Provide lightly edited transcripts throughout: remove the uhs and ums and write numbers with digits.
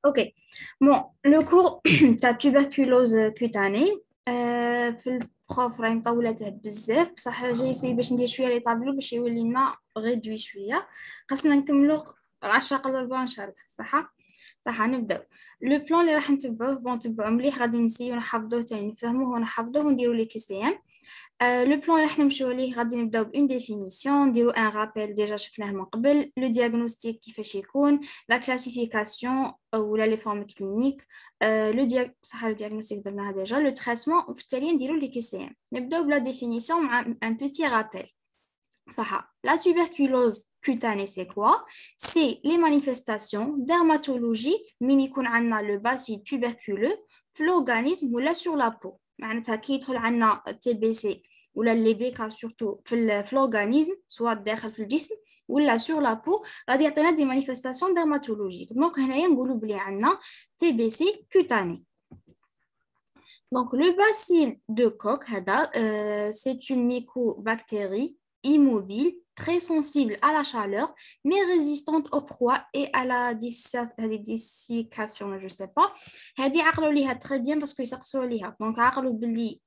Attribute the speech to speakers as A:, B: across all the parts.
A: Ok. Bon, le cours تاع tuberculose cutanée في البروف راهي مطولته بزاف بصح جاي يسيي باش ندير شويه لي طابلو باش يولي لنا غيدوي شويه. خاصنا نكملو 10 قبل 4 ان شاء الله. صح نبداو. لو بلان اللي راح نتبعوه نتبعو مليح، غادي نسيو نحفظوه تاني نفهموه ونحفظوه ونديرو لي كيسيام. لو بلان اللي راح نمشيو عليه غادي نبداو بون ديفينيسيون، نديرو ان رابيل ديجا شفناه من قبل، لو دياغنوستيك كيفاش يكون، لا كلاسيفيكاسيون ولا لي فورم كلينيك، لو دياغنوستيك درناها ديجا، لو تريتمون، وفي التالي نديرو لي كيسيام. نبداو بلا ديفينيسيون مع ان بيتي رابيل. صح. La tuberculose cutanée, c'est quoi? C'est les manifestations dermatologiques من يكون عندنا le bacille tuberculeux في l'organisme ولا sur la peau. معناتها كي يدخل عندنا تي بي سي ولا لي بيكا سورتو في l'organisme سواء داخل في الجسم ولا sur la peau غادي يعطينا دي manifestations dermatologiques. دونك هنايا نقولوا بلي عندنا تي بي سي cutané. Donc, le bacille de Koch, c'est une mycobactérie immobile, très sensible à la chaleur, mais résistante au froid et à la dessiccation, je ne sais pas. هذه عقلوا ليها très bien parce que يسقسوا ليها. Donc, عقلوا بلي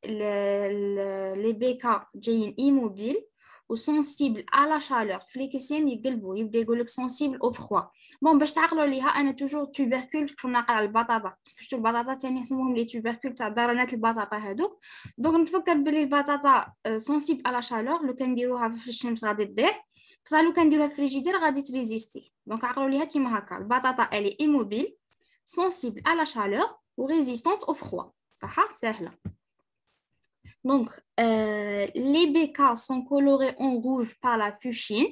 A: les BK جايين immobile وsensible à la chaleur. في الكيسيم يقلبوا يبدا يقول لك sensible au froid. بون باش تعقلوا ليها انا توجور توبركول كنا نقرا على البطاطا باسكو شفتوا البطاطا ثاني يسموهم لي توبركول تاع درنات البطاطا هذوك. دونك نتفكر بلي البطاطا سونسيبل على شالور، لو كان نديروها في الشمس غادي تضيع، بصح لو كان نديروها في الفريجيدير غادي تريزيستي. دونك عقلوا ليها كيما هكا، البطاطا الي ايموبيل سونسيبل على شالور وريزيستانت او فروا. صح سهله. Donc, les bécas sont colorés en rouge par la fuchsine.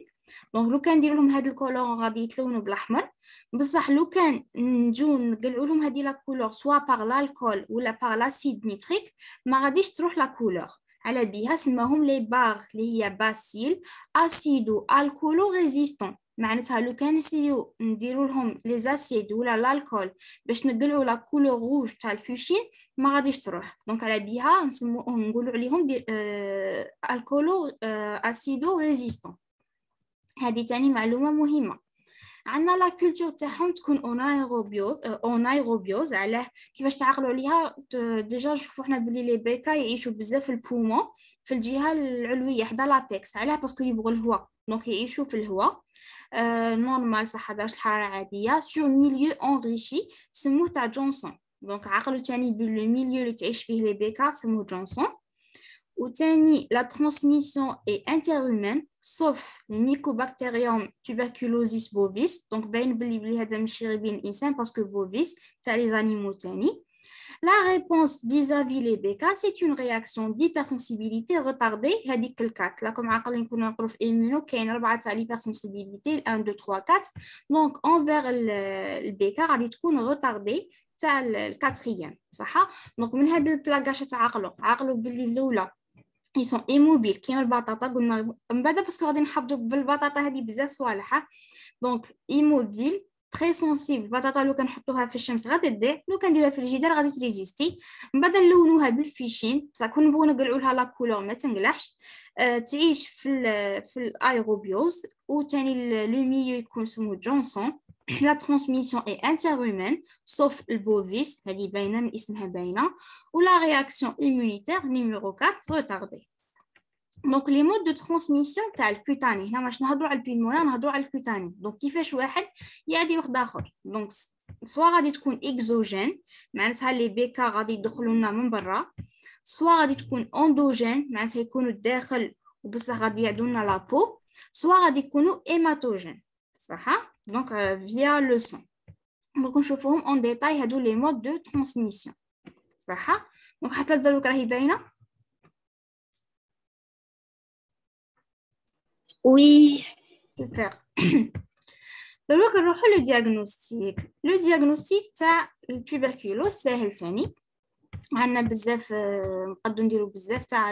A: دونك لو كان ندير لهم هاد الكولور غادي يتلونوا بالاحمر، بصح لو كان نجو نقلعوا لهم هذه لا كولور سوا باغ الكول ولا باغ لاسيد نيتريك ما غاديش تروح لا كولور. على بها سماهم لي باغ اللي هي باسيل اسيدو الكولو ريزيستون. معناتها لو كان نسيو نديروا لهم لي زاسيد ولا الكول باش نقلعوا لا كولور روج تاع الفوشين ما غاديش تروح. دونك على بها نقولوا عليهم الكولو اسيدو ريزيستون. هذه تاني معلومة مهمة. عندنا لا كولتور تاعهم تكون اون ايروبيوز. علاه كيفاش تعقلوا عليها؟ ديجا نشوفوا حنا بلي لي بيكا يعيشوا بزاف في البومون في الجهة العلوية حدا لابيكس. علاه؟ باسكو يبغوا الهواء، دونك يعيشوا في الهواء نورمال صح درجة الحرارة عادية سور ميليو انريشي سموه تاع جونسون. دونك عقلوا تاني بلي الميليو اللي تعيش فيه لي بيكا سموه جونسون. وتاني la transmission est interhumaine sauf les mycobacterium tuberculosis bovis. Donc باين بلي هذا ماشي غير بين الانسان باسكو bovis تاع les animaux تاني. La réponse vis-à-vis les BK, c'est une réaction d'hypersensibilité retardée. هذيك الكات راكم عاقلين كنا نقولوا في immuno كاين 4 تاع l'hypersensibilité 1 2 3 4. Donc envers البيكا غادي تكون retardée تاع الكاتريام. صح. دونك من هذا البلاكاش تعقلوا باللي الاولى ils sont immobiles كيما البطاطا قلنا من بعد باسكو غادي نحفظوا بالبطاطا هذه بزاف صوالح. دونك immobile très sensible. البطاطا لو كنحطوها في الشمس غادي تضيع، لو كنديروها في الجدار غادي تريزيستي. من بعد نلونوها بالفيشين بصح كون نبغيو نقلعوا لها لا كولور ما تنقلعش. تعيش في الايروبيوز. وثاني لو ميليو يكون سمو جونسون. La transmission est interhumaine, sauf le bovis, elle est باينة من اسمها باينة. Ou la réaction immunitaire numéro 4 retardée. Donc les modes de transmission تاع الكوتاني هنا ماش نهضروا على البيلمونير نهضروا على الكوتاني. دونك كيفاش واحد يعدي واحد اخر. دونك سواء غادي تكون اكزوجين معناتها لي بيكا غادي يدخلوا لنا من برا، سواء غادي تكون اندوجين معناتها يكونوا الداخل وبصح غادي يعدوا لنا لابو، سواء غادي يكونوا هيماتوجين. صح. دونك فيا لو سون. دونك نشوفوهم اون ديتاي هادو لي مود دو ترانسميسيون. صح. دونك حتى دروك راهي باينه.
B: Oui.
A: Super. دروك نروحو لو دياغنوستيك. لو دياغنوستيك تاع التوبركولوز ساهل ثاني. عندنا بزاف نقدروا نديروا بزاف تاع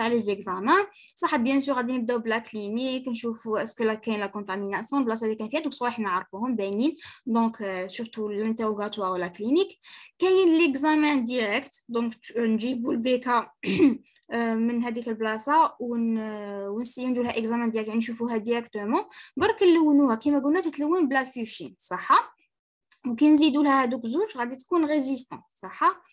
A: لي زيكزامان. صح بيان سور غادي نبداو بلا كلينيك نشوفوا اسكو لا كاين لا كونتاميناسيون بلاصه اللي كان فيها دوك صوالح نعرفوهم باينين. دونك سورتو الانتروغاتوار ولا كلينيك. كاين ليكزامان ديريكت. دونك نجيبوا البيكا من هذيك البلاصه ونسيو نديرو لها اكزامان ديالك يعني نشوفوها ديريكتومون. برك نلونوها كيما قلنا تتلون بلا فيوشين. صح. وكي نزيدوا لها هذوك زوج غادي تكون ريزيستون صح.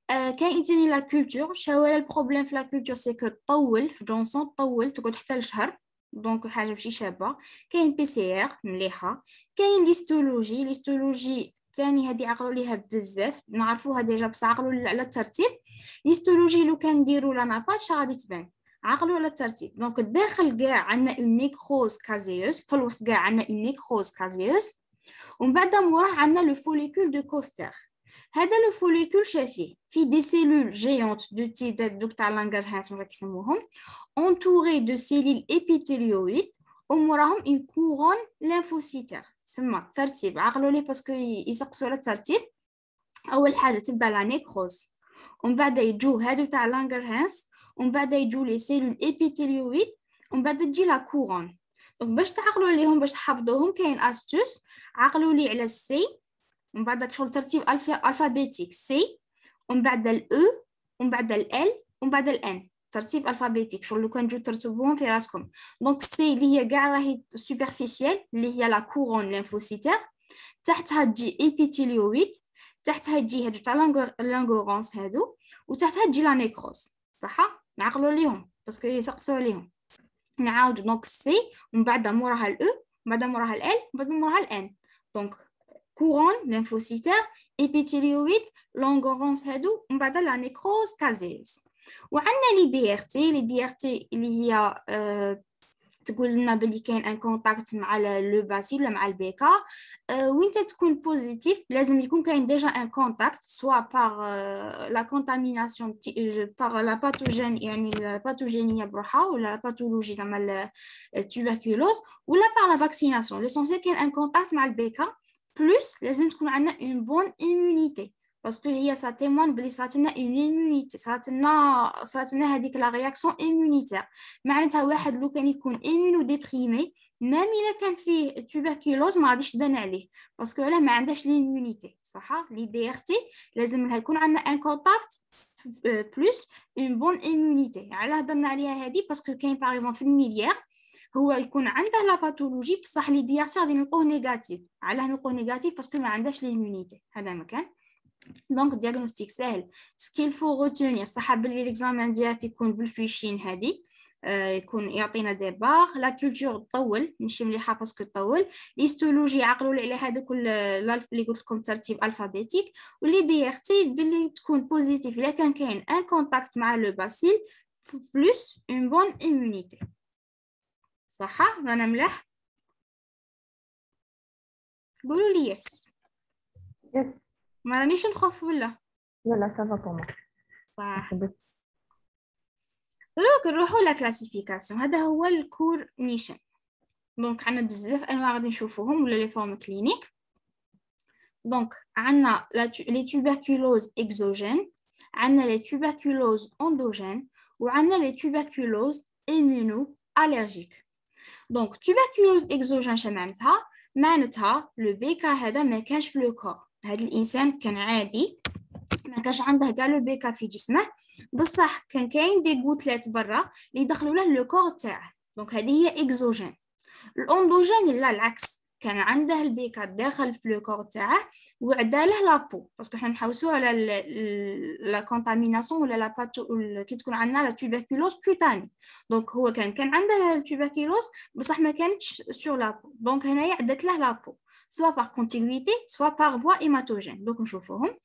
A: كاين ثاني لا كولتور. شاولا البروبليم في لا كولتور سي كو طول في جونسون، طول تقعد حتى لشهر، دونك حاجه ماشي شابه. كاين بي سي ار مليحه. كاين ليستولوجي. ليستولوجي ثاني هذه عقلوا ليها بزاف، نعرفوها ديجا بصح عقلوا على الترتيب. ليستولوجي لو كنديروا لا ناباش غادي تبان، عقلوا على الترتيب. دونك الداخل كاع عندنا اون نيكروز كازيوس، في الوسط كاع عندنا اون نيكروز كازيوس، ومن بعد موراه عندنا لو فوليكول دو كوستر. هذا لو فوليكول شافيه في دي سيلول جيونت دو تيب دوك تاع لانغرهانس ولا كيسموهم، entouré de cellules épitélioïdes وموراهم une couronne lymphocytaire. سما ترتيب عقلوا لي باسكو يسقسوا على الترتيب. اول حاجه تبدا لا نيكروز، ومن بعد يجوا هادو تاع لانغرهانس، ومن بعد يجوا لي سيلول épitélioïdes، ومن بعد تجي لا كورون. دونك باش تعقلوا عليهم باش تحفظوهم كاين استوس. عقلوا لي على السي، ومن بعد شغل ترتيب الفابيتيك سي، ومن بعد الاو، ومن بعد ال، ومن بعد الان، ترتيب الفابيتيك شغل لو كان جو ترتبوهم في راسكم. دونك سي اللي هي كاع راهي سوبرفيسيال اللي هي لا كورون ليمفوسيتير، تحتها تجي ايبيثيليويد، تحتها تجي هادو تاع لانغورونس هادو، وتحتها تجي لا نيكروز صح. نعقلوا ليهم باسكو يسقسوا عليهم. نعاود دونك سي، ومن بعد موراها الاو، ومن بعد موراها ال، ومن بعد موراها الان. دونك couronne lymphocytaire, épithéliويد, لونغورونس هادو، ومن بعد لا نيكروز كازيوس. وعندنا لي دي ار تي. لي دي ار تي اللي هي تقول لنا بلي كاين ان كونتاكت مع لو باسيل ولا مع البيكا. وين تكون بوزيتيف لازم يكون كاين ديجا ان كونتاكت سوا باغ لا كونتاميناسيون باغ لا باثوجين، يعني الباثوجينيه بروحها ولا باثولوجي زعما التوبركولوز، ولا باغ لا فاكسيناسيون. ليسونسيال كاين ان كونتاكت مع البيكا، بلوس لازم تكون عندنا اون بون ايمونيتي باسكو هي سا تيمون بلي صارت لنا اون ايمونيتي، صارت لنا هذيك لا رياكسيون ايمونيتير. معناتها واحد لو كان يكون ايمونو ديبريمي ميم الا كان فيه توبركولوز ما غاديش تبان عليه باسكو علاه ما عندهاش ليمونيتي صح. لي دي ار تي لازم لها يكون عندنا ان كونتاكت بلوس اون بون ايمونيتي. علاه هضرنا عليها هذه باسكو كاين باغ اكزومبل في الميليير هو يكون عنده لا باثولوجي بصح لي دي ار تي غادي نلقوه نيجاتيف. علاه نلقوه نيجاتيف باسكو ما عندهاش ليمونيتي. هذا مكان دونك دياغنوستيك سهل. سكيل فو روتونير صح بلي ليكزامان ديالك يكون بالفيشين هذه يكون يعطينا دي باغ. لا كولتور تطول ماشي مليحه باسكو تطول. ليستولوجي عقلوا لي على هذوك اللي قلت لكم ترتيب الفابيتيك. واللي دي ار تي بلي تكون بوزيتيف الا كان كاين ان كونتاكت مع لو باسيل بلس اون بون ايمونيتي صح. رانا ملاح؟ قولوا لي يس.
B: يس.
A: ما رانيش نخوف ولا؟
B: لا لا سافا بور موا.
A: صح. دروك نروحوا لا كلاسيفيكاسيون. هذا هو الكور نيشن. دونك عندنا بزاف انواع غادي نشوفوهم ولا لي فورم كلينيك. دونك عندنا لي توبركولوز اكزوجين، عندنا لي توبركولوز اندوجين، وعندنا لي توبركولوز اميونو الرجيك. دونك توبركولوز اكزوجين شمعناتها؟ معناتها لو بيكا هذا ما كانش في لو كور. هذا الانسان كان عادي ما كانش عنده كاع لو بيكا في جسمه، بصح كان كاين دي غوتلات برا اللي دخلوا له لو كور تاعه. دونك هذه هي اكزوجين. الاندوجين لا العكس، كان عنده البيكا داخل في لو كور تاعه وعداله لابو باسكو حنا نحوسوا على لا كونتاميناسيون ولا لا باتو كي تكون عندنا لا توبركولوز كوتاني. دونك هو كان عنده التوبركولوز بصح ما كانتش سور لابو. دونك هنايا عدت له لابو سوا باغ كونتيغويتي سوا باغ فوا ايماتوجين. دونك نشوفوهم.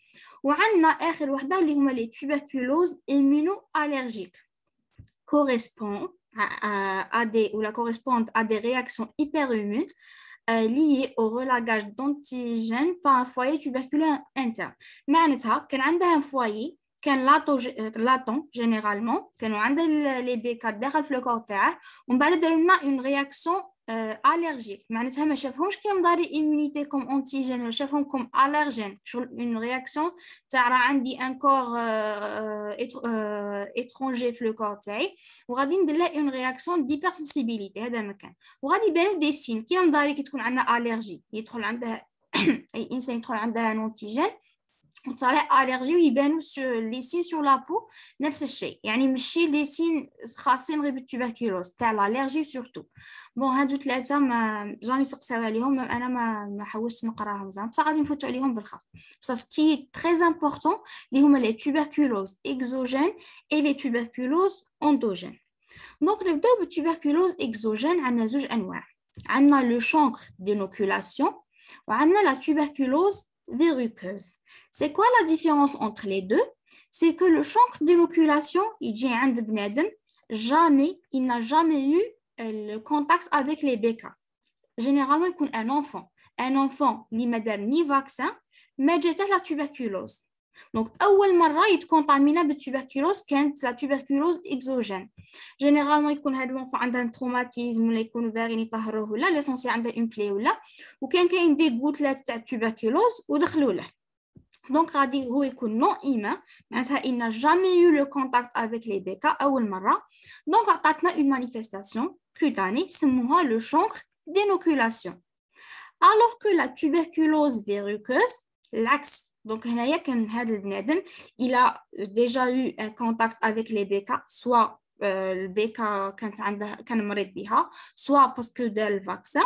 A: وعندنا اخر وحده اللي هما لي توبركولوز امينو الرجيك correspond à des ou la correspondent à des réactions hyperimmunes liées au relagage d'antigènes par un foyer tuberculeux interne. معناتها كان عندها foyer كان latent généralement كانوا عندها les بيكات داخل في الكور تاعه ومن بعد داروا لنا une réaction allergique. معناتها ما شافهمش كيما داري immunité comme antigène ولا شافهم comme allergène. شغل une réaction تاع راه عندي ان كور étranger في الكور تاعي وغادي ندير له une réaction d'hypersensibilité. هذا مكان وغادي يبانوا دي سين كيما داري كي تكون عندنا allergie يدخل عندها اي انسان يدخل عندها ان antigène وتصالح الرجي ويبانوا لي سين سور لابو نفس الشيء، يعني ماشي لي سين خاصين غير بالتوبركلوز تاع الالرجي سورتو. بون هادو ثلاثه ما جامي سقساو عليهم، انا ما حوستش نقراهم زعما، بصح غادي نفوتوا عليهم بالخف. بصح سكي تري امبورطون اللي هما لي توبركلوز اكزوجين اي لي توبركلوز اندوجين. دونك نبداو بالتوبركلوز اكزوجين. عندنا زوج انواع، عندنا لو شانكر دينوكولاسيون وعندنا لا tuberculose verruqueuse. C'est quoi la différence entre les deux? C'est que le chancre d'inoculation, il n'a jamais eu le contact avec les bécas. Généralement, il y a un enfant. Un enfant, il n'a pas ni vaccin, mais il a la tuberculose. Donc, أول مرة يتكونتامينا بالتوبركلوز كانت لا tuberculose exogène. Généralement, يكون هذا الانفant عنده تروماتيزم ولا يكونوا باغيين يطهروه ولا ليسونسيال عنده اون بلاي ولا، وكان كاين دي غوتلات تاع التوبركلوز ودخلوا له. دونك غادي هو يكون نون ايمان، معناتها il n'a jamais eu le contact avec les bécas أول مرة. دونك عطاتنا une manifestation cutanée سموها le chancre d'inoculation. Alors que la tuberculose verruqueuse, l'axe. Donc, il a déjà eu un contact avec les bécas, soit le béca كان مريض بها, soit parce que le vaccin.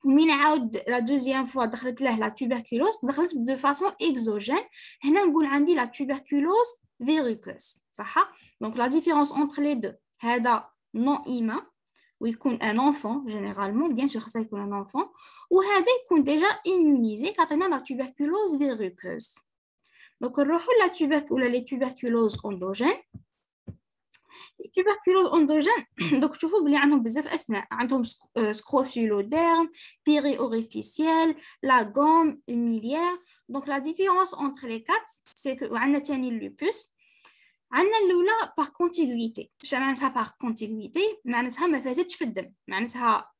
A: ومن عاود la deuxième fois دخلت له la tuberculose, دخلت de façon exogène. هنا نقول عندي la tuberculose verruqueuse. صح؟ Donc la différence entre les deux, هذا non humain ويكون un enfant généralement, bien sûr ça يكون un enfant, وهذا يكون déjà immunisé كتعطينا la tuberculose verruqueuse. Donc نروحوا la ولا les tuberculoses endogènes. Les tuberculoses endogènes, donc شوفوا بلي عندهم بزاف اسماء، عندهم scrophulodерme, périorificiel, la gomme, miliaire. Donc la différence entre les quatre, c'est que عندنا تاني اللوبوس. عندنا الأولى par contiguïté. شو معناتها par contiguïté؟ معناتها ما فاتتش في الدم، معناتها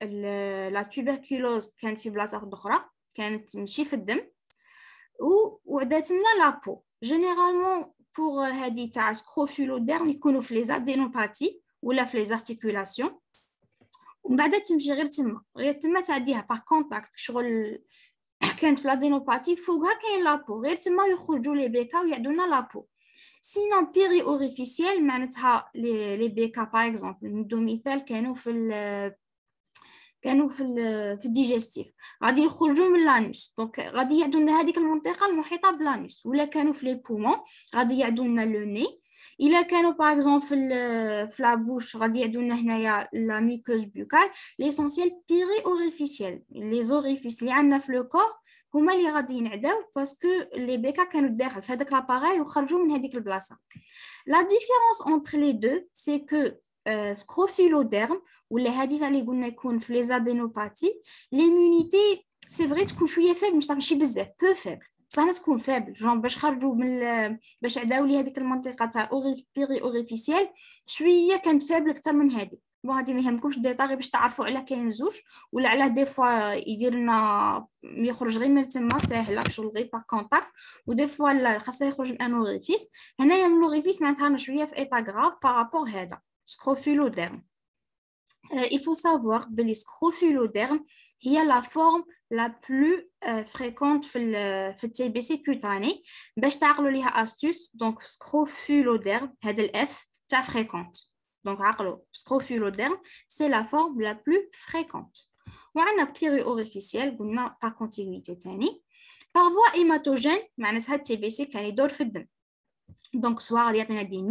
A: لا tuberculose كانت في بلاصة أخرى، كانت ماشي في الدم وعدات لنا لابو. Généralement pour هذه تاع scrophulodерme يكونوا في les adénopathies ولا في les articulations، ومن بعد تمشي غير تما تعديها par contact. شغل كانت في l'adénopathie فوقها كاين لابو، غير تما يخرجوا لي بيكا ويعدونا لابو. Sinon périorificiel معناتها les bécas par exemple ندو مثال كانوا في الديجستيف غادي يخرجوا من لانوس، دونك غادي يعدوا لنا هذيك المنطقه المحيطه بلانوس، ولا كانوا في لي بومون غادي يعدوا لنا لو ني، الا كانوا باغ اكزومبل في لابوش غادي يعدوا لنا هنايا لا ميكوز بوكال. ليسونسيال بيري اوريفيسيال لي زوريفيس اللي عندنا في لو كور هما اللي غادي ينعداو باسكو لي بيكا كانوا داخل في هذاك لاباراي وخرجوا من هذيك البلاصه. لا ديفيرونس اونتر لي دو سي كو scrophulodерme ولا هذه اللي قلنا يكون في لي زادينوباتي ليمونيتي سي فري تكون شويه فيبل، ماشي بزاف بو فيبل، بصح تكون فيبل جون باش خرجوا من باش عداو لي هذيك المنطقه تاع بيري اوريفيسيال شويه كانت فيبل اكثر من هذه. بون هذه ما يهمكمش ديتاغي باش تعرفوا على كاين زوج ولا على دي فوا يدير لنا يخرج غير من تما ساهله شغل غير باغ كونتاكت، ودي فوا لا خاصه يخرج من ان اوريفيس. هنايا من اوريفيس معناتها شويه في ايتا غراف بارابور هذا scrophulodерme. Il faut savoir que les scrophulodерme هي la forme la plus fréquente في le TBC cutané. باش تعقلوا ليها astuce. Donc scrophulodерme هذا الاف تاع fréquente. Donc عقلوا scrophulodерme c'est la forme la plus fréquente. وعندنا périorificiel قلنا par contiguïté تاني. Par voie hématogène معناتها TBC كان يدور في الدم. Donc soit غادي يعطينا دي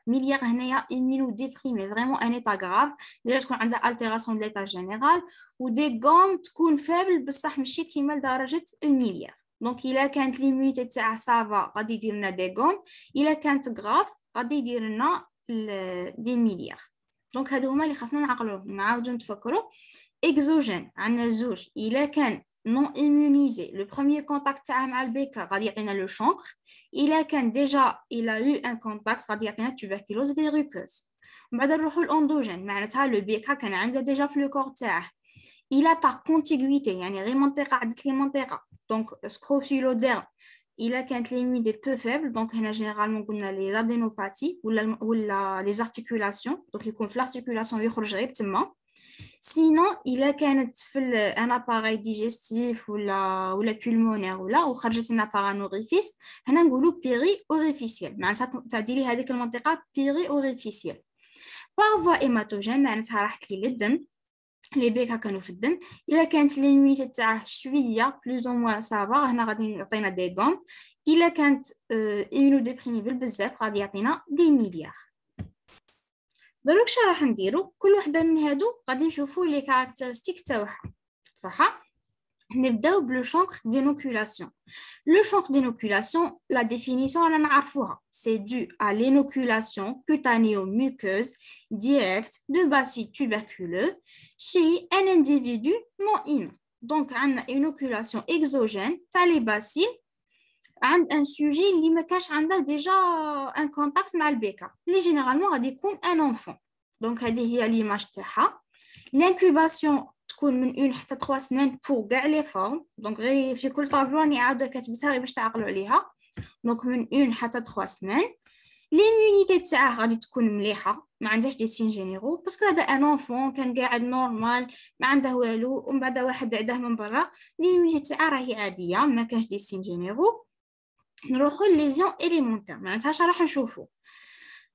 A: ميليار هنايا immunodéprimé vraiment un état grave déjà تكون عندها altération de l'état général ودي غوم تكون فابل بصح ماشي كيما لدرجه الميليار. دونك الا كانت ليمونيتي تاعها سافا غادي يدير لنا دي غوم، الا كانت غراف غادي يدير لنا دي ميليار. دونك هادو هما اللي خاصنا نعقلوهم نعاودو نتفكروا. اكزوجين عندنا زوج، الا كان non immunisé, le premier contact avec le béca va dire le chancre. Il a eu un contact va dire la tuberculose verruqueuse. بعد نروحوا l'endogène معناتها le béca كان عنده déjà في le corps تاعه. Il a par contiguïté يعني غير منطقة عدت لي منطقة. Donc scrophulodерme il a كانت l'immunité peu faible. Donc هنا généralement قلنا les adénopathies ولا les articulations. Donc يكون في l'articulation يخرج غير تما. سينو الا كانت في ان اباراي ديجستيف ولا بولمونير ولا وخرجت لنا بارانوريفيس، هنا نقولوا بيري اوريفيسيال، معناتها تعديلي هذيك المنطقه بيري اوريفيسيال. بارفوا ايماتوجين معناتها راحت لي للدم، لي بيكا كانوا في الدم. الا كانت ليميتي تاعه شويه بلوز او موان سافا، هنا غادي يعطينا دي غوم. الا كانت ايمونو ديبريميبل بزاف غادي يعطينا دي مليار. دروك شنو راح نديرو؟ كل وحده من هادو غادي نشوفو لي كاركتيرستيك تاعها، صح؟ نبداو بلو شونك دينوكولاسيون. Le chancre d'inoculation, la définition, on en a, c'est dû à l'inoculation cutanéo-muqueuse directe de bacilles tuberculeux chez un individu non in. Donc, on a une inoculation exogène, tu as les bacilles, عند un sujet اللي ما كانش عنده déjà un contact مع البيكا، اللي généralement غادي يكون un enfant. Donc, هذه هي l'image تاعها. L'incubation تكون من 1 حتى 3 سنين pour كاع لي فورم. دونك غير في كل طابلو راني عاوده كاتبتها غير باش تعقلوا عليها. دونك من 1 حتى 3 سنين. ليمونيتي تاعه غادي تكون مليحه، ما عندهاش دي سين جينيرو، باسكو هذا ان انفون كان قاعد نورمال ما عنده والو، ومن بعد واحد عداه من برا، ليمونيتي تاعه راهي عاديه، ما كانش دي سين جينيرو. نروحوا لليزيون اليمونتير، معناتها اش راح نشوفوا؟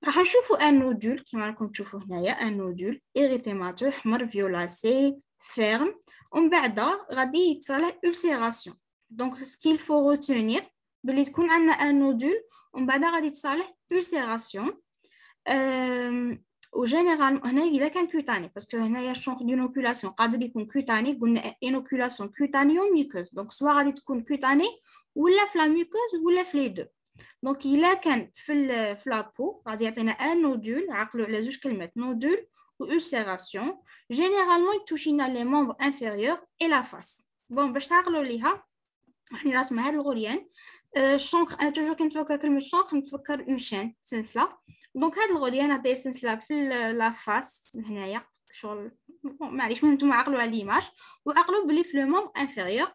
A: راح نشوفوا ان نودول كيما راكم تشوفوا هنايا، ان نودول اريتيماتو احمر فيولاسي فيرم، ومن بعد غادي يتصرى ألسيراسيون. دونك سكيل فو روتونير بلي تكون عندنا ان نودول ومن بعد غادي تصالح ألسيراسيون. وجينيرال هنا الا كان كوتاني، باسكو هنايا الشونك دينوكولاسيون قادر يكون كوتاني، قلنا انوكولاسيون كوتانيو ميكوز، دونك سوا غادي تكون كوتاني ولا في لا ميكوز ولا في لي دو. دونك الا كان في لابو غادي يعطينا ان نودول، عقلوا على زوج كلمات نودول و ulcération. Généralement يتوشينا لي ممبر انفيريور اي لا فاس. بون باش تعقلوا ليها راني راسمه هاد الغريان. الشونك انا توجور كي نتفكر كلمه شونك نتفكر اون شين سلسله. دونك هاد الغريان عطيه سلسله في لا فاس هنايا شغل، معليش المهم نتوما عقلوا على ليماج وعقلوا بلي في لو ممبر انفيريور.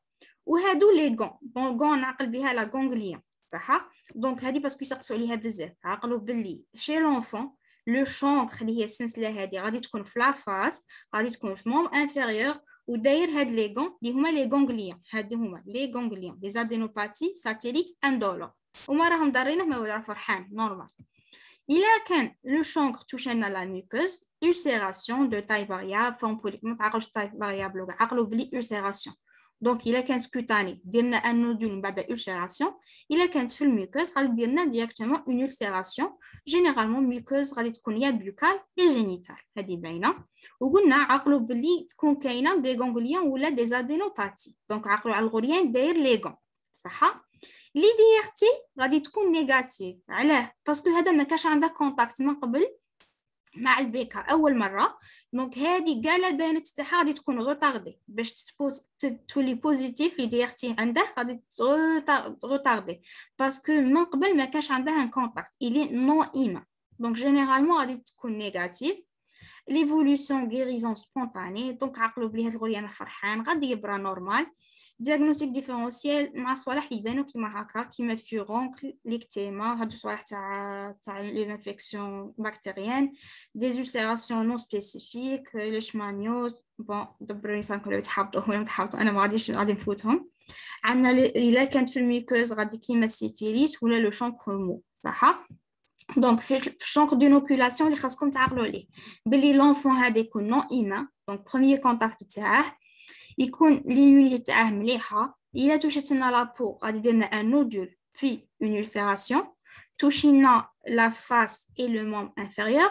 A: وهادو لي غون، بون غون نعقل بها لا غونغليان، صح؟ دونك هادي باسكو يسقسوا عليها بزاف، عقلوا بلي شي لونفون لو شونكر اللي هي السلسله هادي غادي تكون في لا فاس، غادي تكون في مون انفيريور، وداير هاد لي غون اللي هما لي غونغليان، هادي هما لي غونغليان لي زادينوباتي ساتيليت اندولور، وما راهم دارينه ما ولا فرحان نورمال. الا كان لو شونكر توشنا لا ميكوز ulcération de taille variable forme polype، ما تعقلوش taille variable، عقلوا بلي ulcération. دونك الا كانت كوتاني ديرنا ان نودول من بعد ulcération، الا كانت في الميكوز غادي ديرنا ديريكتومون اون ulcération. جينيرالمون ميكوز غادي تكون يا بوكال يا جينيتال، هذه باينه. وقلنا عقلوا بلي تكون كاينه دي غونغليان ولا دي زادينوباتي، دونك عقلوا على الغريان داير لي غون، صح؟ لي ديرتي غادي تكون نيجاتيف، علاه؟ باسكو هذا ما كاش عنده كونتاكت من قبل مع البيكا اول مره، دونك هذه كاع البيانات تاعها غادي تكون غوطاردي باش تولي بوزيتيف. لي ديرتي عنده غادي غوطاردي باسكو من قبل ما كانش عندها ان كونتاكت، الي نو ايما، دونك جينيرالمون غادي تكون نيجاتيف. ليفولوسيون غيريزون سبونطاني، دونك عقلوا بلي هاد الغريان فرحان غادي يبرا نورمال. دياغنوستيك ديفيرونسيال مع صوالح اللي يبانوا كيما هكا، كيما فيورونكل ليكتيما، هادو صوالح تاع لي انفيكسيون بكتيريان. دي ulcérations نون سبيسيفيك، ليشمانيوز. بون دبروني سانكم تحبطوا ولا تحبطوا، انا ما غاديش غادي نفوتهم. عندنا الا كانت في الميكوز غادي كيما السيفيليس ولا لو شونكر مو، صح؟ دونك في الشونكر دينوكولاسيون اللي خاصكم تعقلوا عليه بلي لونفون هذا يكون نون ايمان، دونك بروميير كونتاكت تاعه يكون ليمونيتي تاعه مليحه. الا توشت لنا لابو غادي ديرنا ان نودول بي اون ulcération، توشينا لا فاس اي لو مون انفيريور.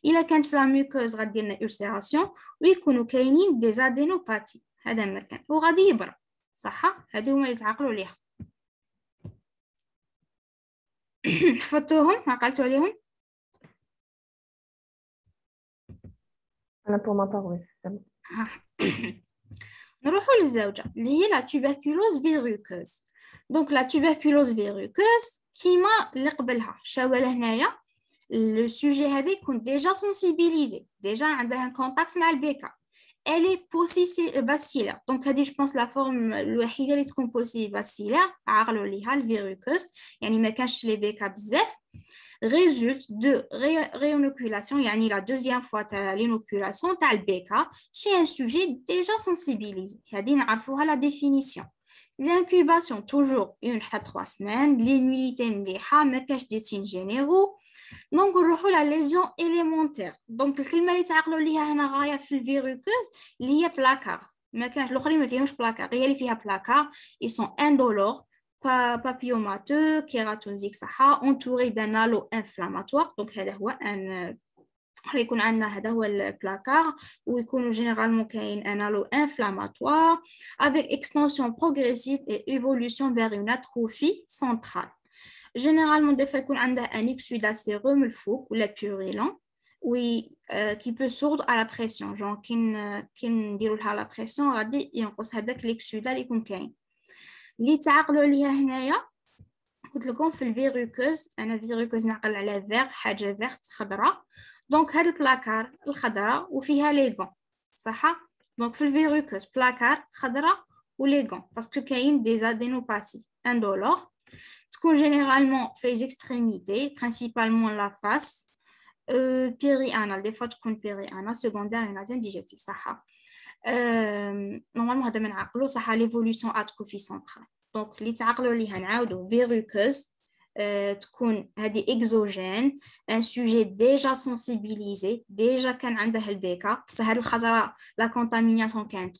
A: الا كانت في لا ميكوز غادي ديرنا ulcération، ويكونوا كاينين دي زادينوباتي، هذا مكان وغادي يبرا، صح؟ هادو هما اللي تعقلوا عليها. حفظتوهم؟ عقلتوا عليهم؟
B: أنا pour ma part, oui, c'est bon.
A: نروحوا للزوجة اللي هي لا tuberculose verruqueuse. دونك لا tuberculose verruqueuse كيما اللي قبلها شاوه لهنايا، لو سوجي هذا يكون ديجا سونسيبيليزي، ديجا عندها كونتاكت مع البيكا، الي بوسي باسيلير. دونك هذه جو بونس لا فورم الوحيده اللي تكون بوسي باسيلير، عقلوا ليها الفيروكوز، يعني ما كانش لي بيكا بزاف. résulte de réinoculation, يعني la deuxième fois تاع l'inoculation تاع البيكا chez un sujet déjà sensibilisé. هذه نعرفوها la définition. L'incubation toujours 1 حتى 3 semaines, l'immunité مليحة ما كاش دي signes généraux. دونك نروحوا لا ليزيون اليمونتير. دونك الكلمه اللي تعقلوا ليها هنا غايه في الفيروكوز اللي هي بلاكار، ما كانش الاخرين ما فيهمش بلاكار، هي اللي فيها بلاكار. ils sont indolores papillomateux kératosiques صح entourés d'un halo inflammatoire. دونك هذا هو ان يكون عندنا هذا هو البلاكار ويكونوا جينيرالمون كاين ان halo inflammatoire avec extension progressive et évolution vers une atrophie centrale. Généralement, des fois, on a un exudat sérum, le fou ou la purulent, oui, qui peut sourdre à la pression. Genre, qui déroule à la pression, on a dit, il y a l'exudat qui est connu. Les تعقلوا ليها هنايا قلت لكم في الفيروكوز، أنا فيروكوز نعقل على vert حاجة vert خضراء. دونك هذا البلاكار الخضراء وفيها ليغون صح. دونك في الفيروكوز بلاكار خضراء وليغون باسكو كاين دي adénopathies indolores. Généralement fait les extrémités, principalement la face, périanale, des fois تكون périanale, secondaire une atteinte digestive صح. Normalement هذا من عقله صح l'évolution atrophie centrale. Donc اللي تعقلوا ليها نعاودوا فيروكوز تكون هذه exogène, un sujet déjà sensibilisé, déjà كان عنده البيكا بس هذه الخضراء la contamination كانت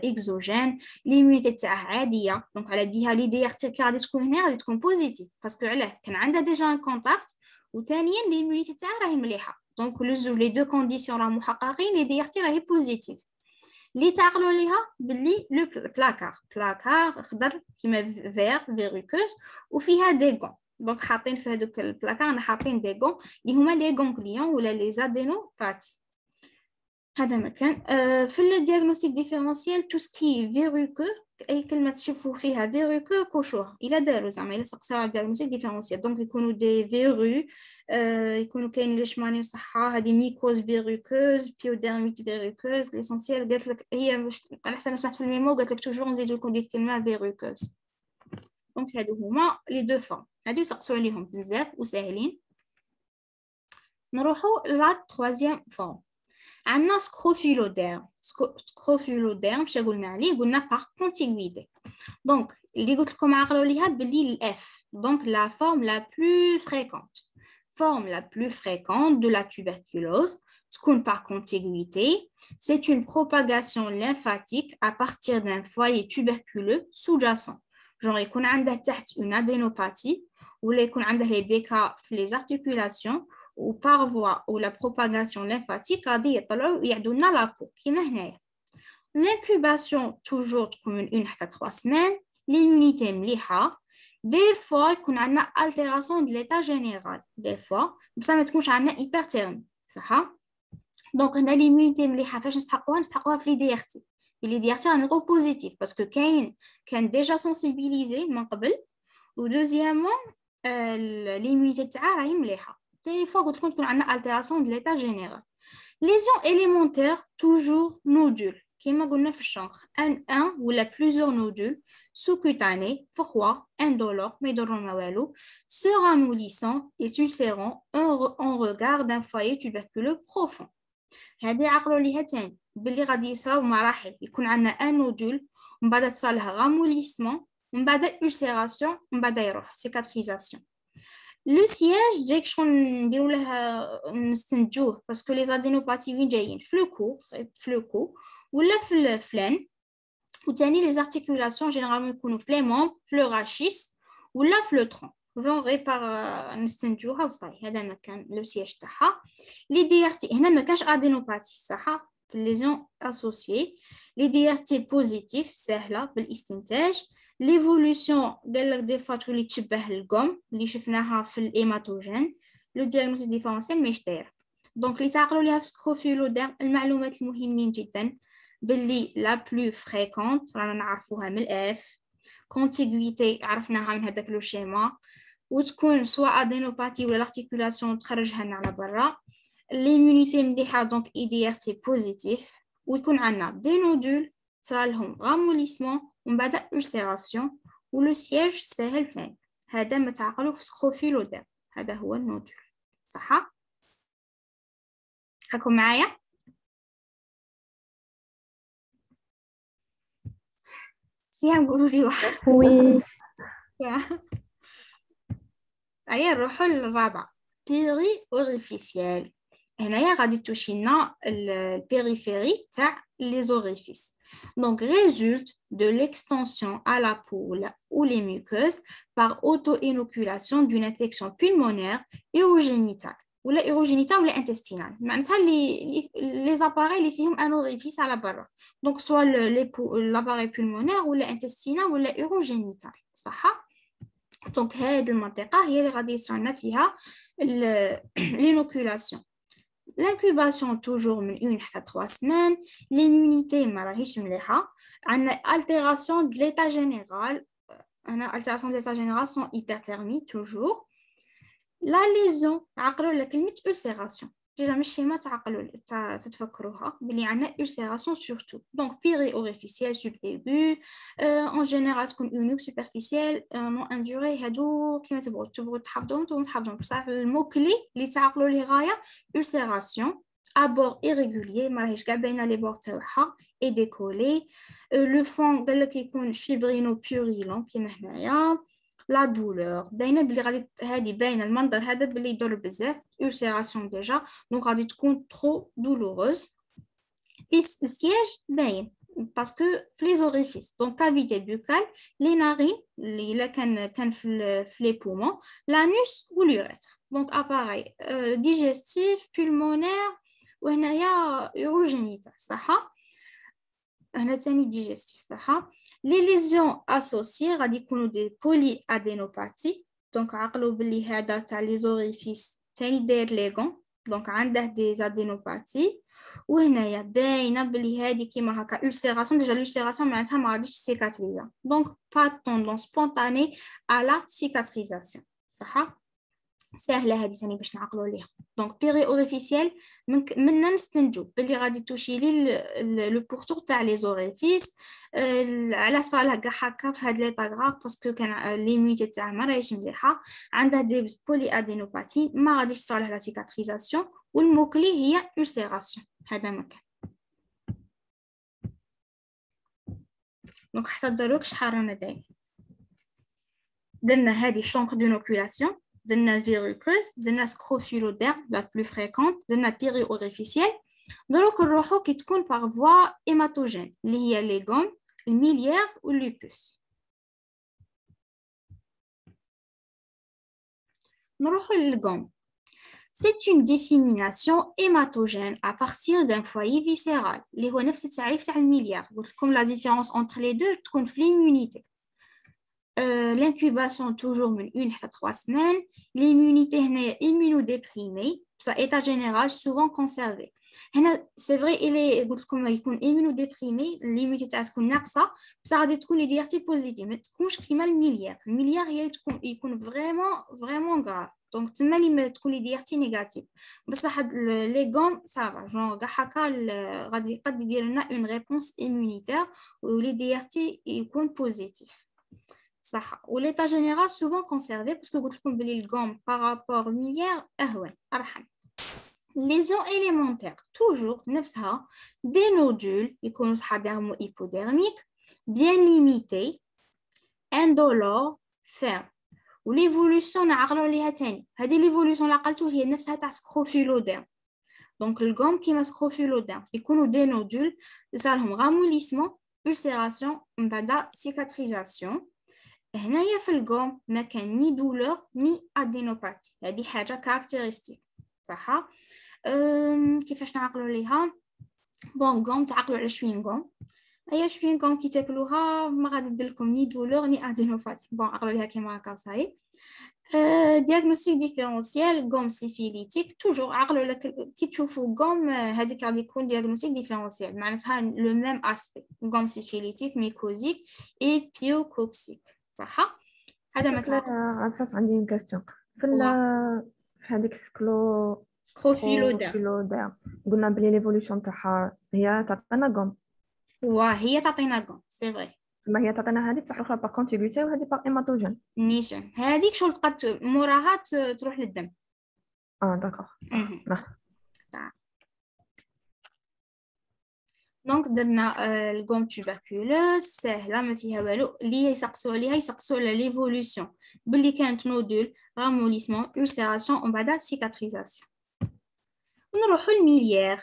A: exogène, l'immunité تاعها عادية. دونك على بها لي دي ارتي غادي تكون هنا غادي تكون بوزيتيف باسكو علاه كان عندها ديجا ان كونتاكت وثانيا l'immunité تاعها راهي مليحة. دونك لي دو كونديسيون راه محققين لي دي ارتي راهي بوزيتيف. اللي تعقلوا ليها باللي لو بلاكار خضر كيما فير فيروكوز وفيها دي غون. دونك حاطين في هذوك البلاكار انا حاطين دي غون اللي هما لي غونغليون ولا لي زادينوباتي. هذا مكان في الدياغنوستيك ديفيرونسيال تو سكي فيروكو اي كلمه تشوفوا فيها فيروكو كوشوها الى داروا زعما الى سقساو على الدياغنوستيك ديفيرونسيال. دونك يكونوا دي فيرو يكونوا كاينين ليشمانيو صحه هذه ميكوز فيروكوز بيوديرميت فيروكوز. ليسونسيال قالت لك هي على حسب ما سمعت في الميمو قالت لك توجور نزيدوا لكم ديك الكلمه فيروكوز. دونك هادو هما لي دو فورم هادو يسقسوا عليهم بزاف وساهلين. نروحوا لا troisième فورم عندنا سكروفيلوديرم. سكروفيلوديرم شنو قلنا عليه؟ قلنا باغ كونتيغويتي. دونك اللي قلت لكم عقلوا ليها باللي الاف. دونك لا فورم لا بلو فريكونت forme la plus fréquente de la tuberculose تكون par contiguïté. C'est une propagation lymphatique à partir d'un foyer tuberculeux sous-jacent. genre يكون عندها تحت une adénopathie ولا يكون عندها les BK في les articulations ou par voie ou la propagation lymphatique غادي يطلعوا ويعدوا لنا لا بو كيما هنايا. L'incubation toujours تكون من 1 حتى 3 semaines. L'immunité مليحة. Des fois يكون عندنا altération de l'état général. Des fois بس ما تكونش عندنا hyperthermie صح. دونك هنا l'immunité مليحة فاش نستحقوها في لي دي ار تي. لي دي ار تي غنلقاو بوزيتيف باسكو كان ديجا سونسيبيليزي من قبل و دوزيامون l'immunité تاعها راهي مليحة. ثاني فوا قلت لكم تكون عندنا altération de l'état général. Lésion élémentaire toujours nodule كما قلنا في الشنخ un ou la plusieurs nodules sous-cutanés froids indolores ما يضروا ما والو se ramollissant et ulcérant en regard d'un foyer tuberculeux profond. هذه عقلوا ليها تاني باللي غادي يصراو مراحل يكون عندنا ان نودول ومن بعد تصرا لها راموليسمون ومن بعد ulcération ومن بعد يروح cicatrisation. لو سياج ديك شغل نديرو له نستنتجوه باسكو لي زادينوباتي وين جايين في لو كو ولا في الفلان وثاني لي زارتيكولاسيون جينيرالمون يكونوا في لي مون في لو راشيس ولا في لو ترون جون غير باغ نستنتجوها وصاي. هذا مكان لو سياج تاعها. لي دي ار تي هنا ما كانش ادينوباتي صح في ليزيون اسوسيي. لي دي ار تي بوزيتيف سهله بالاستنتاج. ليفولوسيون قال لك دي فوا تولي تشبه القم اللي شفناها في الايماتوجين. لو دياغنوستيك ديفيرونسيال ماهيش داير. دونك اللي تعقلوا ليها في سكروفيلوديرم المعلومات المهمين جدا باللي لا بلو فريكونت رانا نعرفوها من الاف. كونتيغويتي عرفناها من هذاك لو شيما وتكون سواء ادينوباتي ولا لارتيكولاسيون تخرجها لنا على برا. ليمونيتي مليحه دونك اي دي ار تي بوزيتيف ويكون عندنا دي نودول صرا لهم راموليسمون ومن بعد ulcération ولو سياج ساهل ثاني. هذا ما تعقلوا في سكروفيلوديرم. هذا هو النودول. صح؟ راكم معايا؟ سيام قولوا لي واحد.
B: Oui.
A: هيا نروحوا للرابعة بيري أوريفيسيال. هنايا غادي توشي لنا البيريفيري تاع لي زوريفيس. Donc résulte de l'extension à la poule ou les muqueuses par auto-inoculation d'une infection pulmonaire urogénitale ولا urogénitale ولا intestinale. معناتها les appareils اللي فيهم un orifice على برا. Donc soit l'appareil pulmonaire ولا intestinal ولا urogénital. صح؟ دونك هذه المنطقة هي اللي غادي يصرالنا فيها l'inoculation. L'incubation toujours من 1 حتى 3 semaines. L'immunité ما راهيش مليحة. عندنا altération de l'état général. عندنا altération de l'état général sans hyperthermie toujours. La lésion عقلوا لك كلمة ulcération. جيجا من الشيما تتفكروها بلي عندنا ulcération surtout. Donc péri-orificielle subaigu en général تكون unique superficielle non indurée هادو كيما تبغوا تحفظوهم بصح الموكلي اللي تعقلوا ليه غاية ulcération à bord irrégulier ما راهيش كاع باينه لي بور تاعها et décollé. Le fond قال لك يكون fibrino purulent كيما هنايا. لا دولور باينه بلي غادي هذه باينه المنظر هذا بلي يضر بزاف ulcération ديجا دونك غادي تكون trop douloureuse. السياج باين باسكو في لي زوريفيس دونك كافيتي بوكال لي نارين اللي الا كان في لي بومون لانوس ولوريتر دونك اباراي ديجستيف بولمونير وهنايا يوروجينيتا صح. هنا تاني ديجستيف صح. لي ليزيون اسوسيي غادي يكونوا دي بولي ادينوباتي دونك عقلوا باللي هذا تاع لي زوريفيس تاني داير ليغون دونك عنده دي ادينوباتي وهنايا باينه باللي هذه كيما هكا ulcération ديجا l'ulcération معناتها ما غاديش سيكاتريزا دونك با توندون سبونتاني على سيكاتريزاسيون صح. سهله هذه ثاني باش نعقلوا عليها. دونك بيري اوريفيسيال منا نستنتجوا باللي غادي توشي لي لو بورتور تاع لي زوريفيس على صرالها كاع هكا في هاد ليطا غراف باسكو كان ليميتي تاعها ما راهيش مليحه عندها دي بولي ادينوباتي ما غاديش تصالح لا سيكاتريزاسيون والموكلي هي ulcération هذا مكان. دونك حتى دروك شحال رانا دايرين درنا هذه شونك دونوكولاسيون درنا فيروكوز درنا سكروفيلوديرم لا بلو فريكونت درنا بيري اوريفيسيال. دروك نروحو كي تكون باغ فوا هيماتوجين اللي هي لي غوم الميليير واللوبوس. نروحو للغوم. C'est une dissémination hématogène à partir d'un foyer viscéral. اللي هو نفس التعريف تاع الميليار. قلت لكم la différence entre les deux تكون في l'immunité. L'incubation toujours من 1 حتى 3 semaines. L'immunité هنا immunodéprimée. Ça état général souvent conservé. هنا c'est vrai قلت لكم يكون immunodéprimé l'immunité تاعها تكون ناقصة بصح غادي تكون لي ديارتي بوزيتيف ما تكونش كيما الميليار. الميليار هي يكون vraiment grave. دونك تما لي تكون لي ديارتي نيجاتيف بصح لي غوم صافا جون كاع هكا غادي قد يدير لنا اون ريبونس immunitaire ولي ديارتي يكون بوزيتيف صح. وليتا جينيرال سوفون كونسيرفي باسكو قلت لكم بلي الغوم بارابور ميليار اهون ارحم. ليزيون élémentaires toujours نفسها دي نودول يكونوا صحابهم hypodermique bien limité indolore ferme. وليفولوسيون نعقلوا عليها تاني هذه ليفولوسيون اللي عقلتو هي نفسها تاع سكروفيلوديرم. دونك الغوم كيما سكروفيلوديرم يكونوا دي نودول صارلهم غاموليسمون ulcération من بعد سيكاتريزاسيون. هنايا في الغوم ما كان ني دولور ني ادينوباتي هذه حاجه كاركتيرستيك صح. كيفاش نعقلوا عليها بون غوم تعقلوا على شوينغوم اي شوينغوم كي تاكلوها ما غادي دير لكم ني دولور ني ادينوباتي بون عقلوا عليها كيما هكا صاي. دياغنوستيك ديفيرونسيال غوم سيفيليتيك توجور عقلوا على كي تشوفوا غوم هذيك غادي يكون دياغنوستيك ديفيرونسيال معناتها لو ميم اسبي غوم سيفيليتيك ميكوزيك اي بيوكوكسيك صح. هذا مثلا
B: عفاف عندي une question في هذيك
A: كروفيلودير
B: قلنا بلي ليفولوشن تاعها هي تعطينا غوم
A: وهي تعطينا غوم سي فري
B: ما هي تعطينا هذه تاع اخرى باغ كونتيغوتي وهذه باغ هيماتوجين
A: نيشان هذيك شغل تبقى موراها تروح للدم
B: Ah, d'accord. Merci.
A: صح. دونك درنا الغوم تيوبركولوز ساهله ما فيها والو اللي يسقسوا على ليفولوسيون باللي كانت نودول راموليسمون ulcération ومن بعد سيكاتريزاسيون. نروحوا الميليير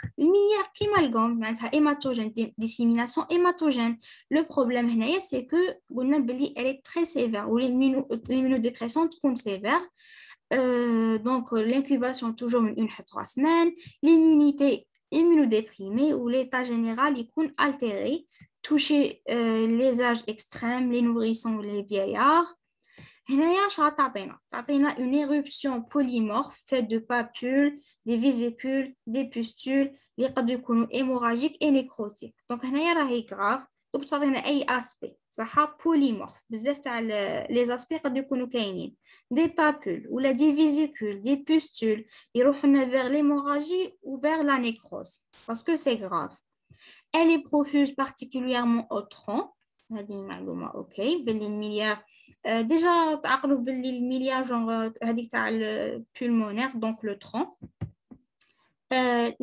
A: كيما الغوم معناتها هيماتوجين ديسيميناسيون هيماتوجين. لو بروبليم هنايا سي كو قلنا بلي الي تري سيفير و ليمينو ديبريسيون تكون سيفير. Donc l'incubation toujours من 1 à 3 semaines, l'immunité immunodéprimée ou l'état général il est altéré, toucher les âges extrêmes, les nourrissons ou les vieillards. هنايا شنو تعطينا une éruption polymorphe faite de papules, des vésicules, des pustules اللي قد يكونوا hémorragiques et nécrotiques. Donc هنايا راهي grave وبتعطينا اي اسبي صح بوليمورف بزاف تاع لي اسبي قد يكونوا كاينين دي بابول ولا دي فيزيكول دي بوستول يروحوا لنا vers l'hémorragie ou vers la nécrose parce que c'est grave. Elle est profuse particulièrement au tronc. هذه معلومه اوكي باللي الميليار ديجا تعقلوا باللي الميليار جونغ هذيك تاع البولمونير دونك لو ترون.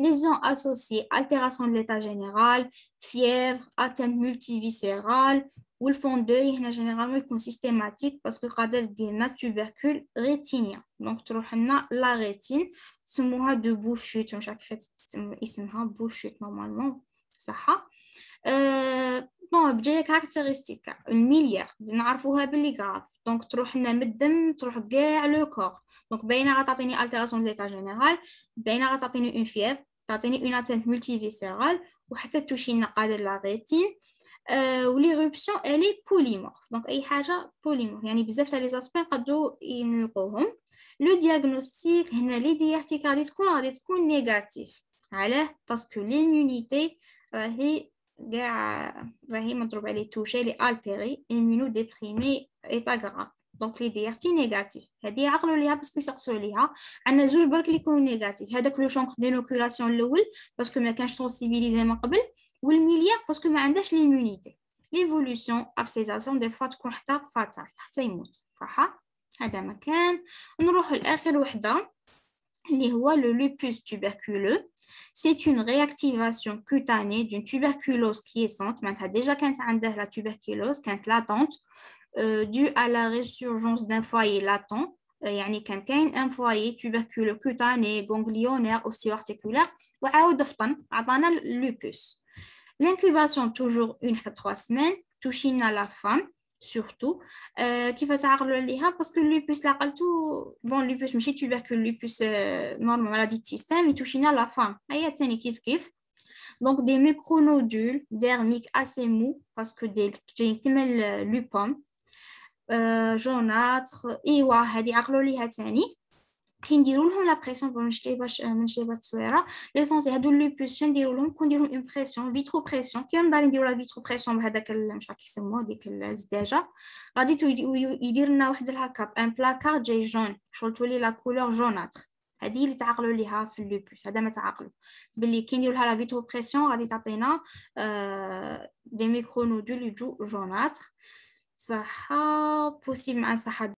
A: Lésions associées, altération de l'état général, fièvre, atteinte multiviscérale, ou le fond d'œil, généralement, ils systématique parce que quand il y a un tubercule rétinien. Donc, tu as la rétine, c'est de bouchute, اسمها bouchute normalement, ça. bon بجايه كاركتيرستيك الميليار نعرفوها باللي غاف دونك تروح لنا من الدم تروح كاع لو كور دونك باينه غتعطيني التيراسيون دو ليتا جينيرال باينه غتعطيني اون فيير تعطيني اون اتنت مولتي فيسيرال وحتى توشي لنا قادر لا ريتين وليغوبسيون الي بوليمورف دونك اي حاجه بوليمورف يعني بزاف تاع لي زاسبين نقدروا نلقوهم. لو دياغنوستيك هنا لي دياغنوستيك غادي تكون نيجاتيف علاه باسكو ليمونيتي راهي مضروب عليه توشي لي التيري امينو ديبريمي ايتا غراف دونك لي ديارتي نيجاتيف هذه عقلوا ليها باسكو يسقسوا عليها عندنا زوج برك اللي يكونوا نيجاتيف هذاك لو شونك دينوكولاسيون الاول باسكو ما كانش سونسيبيليزي من قبل والميليار باسكو ما عندهاش ليمونيتي ليفولوسيون ابسيزاسيون دي فوا تكون حتى فاتال حتى يموت صح. هذا مكان نروح لاخر وحده اللي هو le lupus tuberculeux. C'est une réactivation cutanée d'une tuberculose quiescente. Maintenant, déjà, quand on a la tuberculose, quand latente, due à la résurgence d'un foyer latent, يعني كان كاين un foyer tuberculeux cutané, ganglionnaire, osteoarticulaire, وعاود فطن عطانا lupus. L'incubation toujours 1 à 3 semaines, touchina la femme. Surtout كيف تعقلوا عليها باسكو اللوبوس لعقلتو بون اللوبوس ماشي تيوبركول اللوبوس نورمال مالادي دي سيستيم يتوشينا لا فام هي ثاني كيف دونك دي ميكرونودول ديرميك اسي مو باسكو دي جايين كيما اللوبوم جوناتر ايوا هذه عقلوا ليها ثاني كي نديروا لهم لا بريسيون باش نشتي تصويره ليسونسي هادو لوبوس نديروا لهم كون نديروا اون بريسيون فيترو بريسيون كي من بعد نديروا لا فيترو بريسيون بهذاك مش عارف كيسموه ديك الزداجه غادي يدير لنا واحد الهكا ان بلاكار جاي جون شغل تولي لا كولور جوناتر هذه اللي تعقلوا ليها في اللوبوس هذا ما تعقلوا باللي كي نديروا لها لا فيترو بريسيون غادي تعطينا دي ميكرونودول يجو جوناتر صح بوسيبل مع صح